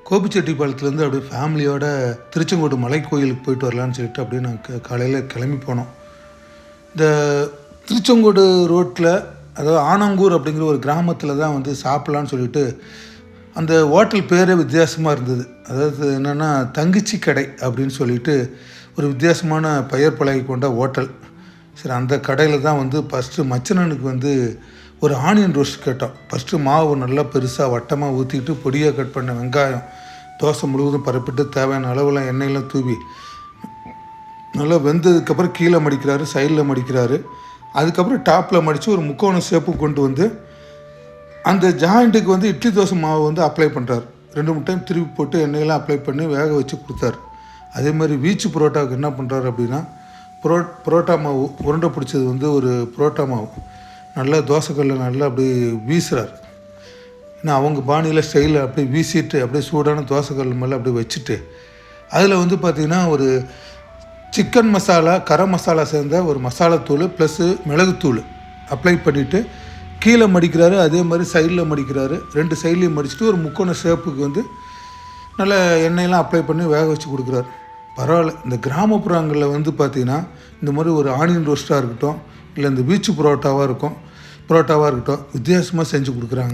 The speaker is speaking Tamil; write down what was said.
கோபிச்செட்டிப்பாளையத்துலேருந்து அப்படியே ஃபேமிலியோட திருச்செங்கோடு மலை கோயிலுக்கு போயிட்டு வரலான்னு சொல்லிட்டு அப்படியே நாங்கள் காலையில் கிளம்பி போனோம். இந்த திருச்செங்கோடு ரோட்டில், அதாவது ஆனங்கூர் அப்படிங்கிற ஒரு கிராமத்தில் தான் வந்து சாப்பிட்லான்னு சொல்லிட்டு அந்த ஹோட்டல் பேரே வித்தியாசமாக இருந்தது. அதாவது என்னென்னா தங்கச்சி கடை அப்படின்னு சொல்லிட்டு ஒரு வித்தியாசமான பெயர் பழகி கொண்ட ஹோட்டல். சரி, அந்த கடையில் தான் வந்து ஃபஸ்ட்டு மச்சனனுக்கு வந்து ஒரு ஆனியன் ரோஸ்ட் கேட்டோம். ஃபஸ்ட்டு மாவு நல்லா பெருசாக வட்டமாக ஊற்றிட்டு பொடியாக கட் பண்ண வெங்காயம் தோசை முழுவதும் பரப்பிட்டு தேவையான அளவுலாம் எண்ணெயெல்லாம் தூவி நல்லா வெந்ததுக்கப்புறம் கீழே மடிக்கிறாரு, சைடில் மடிக்கிறாரு. அதுக்கப்புறம் டாப்பில் மடித்து ஒரு முக்கோண ஷேப்பு கொண்டு வந்து அந்த ஜாயிண்ட்டுக்கு வந்து இட்லி தோசை மாவு வந்து அப்ளை பண்ணுறாரு. 2-3 டைம் திருப்பி போட்டு எண்ணெயெல்லாம் அப்ளை பண்ணி வேக வச்சு கொடுத்தாரு. அதே மாதிரி வீச்சு புரோட்டாவுக்கு என்ன பண்ணுறாரு அப்படின்னா, புரோட்டா மாவு உருண்டை பிடிச்சது வந்து ஒரு புரோட்டா மாவு நல்லா தோசைக்கல்லில் நல்லா அப்படியே வீசுகிறார். ஏன்னா அவங்க பாணியில் ஸ்டைலில் அப்படியே வீசிட்டு அப்படியே சூடான தோசைக்கல் மேலே அப்படியே வச்சுட்டு அதில் வந்து பார்த்திங்கன்னா ஒரு சிக்கன் மசாலா, கரம் மசாலா சேர்ந்த ஒரு மசாலாத்தூள் ப்ளஸ்ஸு மிளகுத்தூள் அப்ளை பண்ணிவிட்டு கீழே மடிக்கிறாரு. அதே மாதிரி சைடில் மடிக்கிறாரு. 2 சைட்லேயும் மடிச்சுட்டு ஒரு முக்கோண ஷேப்புக்கு வந்து நல்ல எண்ணெயெல்லாம் அப்ளை பண்ணி வேக வச்சு கொடுக்குறாரு. பரவாயில்ல. இந்த கிராமப்புறங்களில் வந்து பார்த்திங்கன்னா இந்த மாதிரி ஒரு ஆனியன் ரோஸ்ட்டாக இருக்கட்டும், இல்லை இந்த வீச்சு புரோட்டாவாக இருக்கட்டும் வித்தியாசமாக செஞ்சு கொடுக்குறாங்க.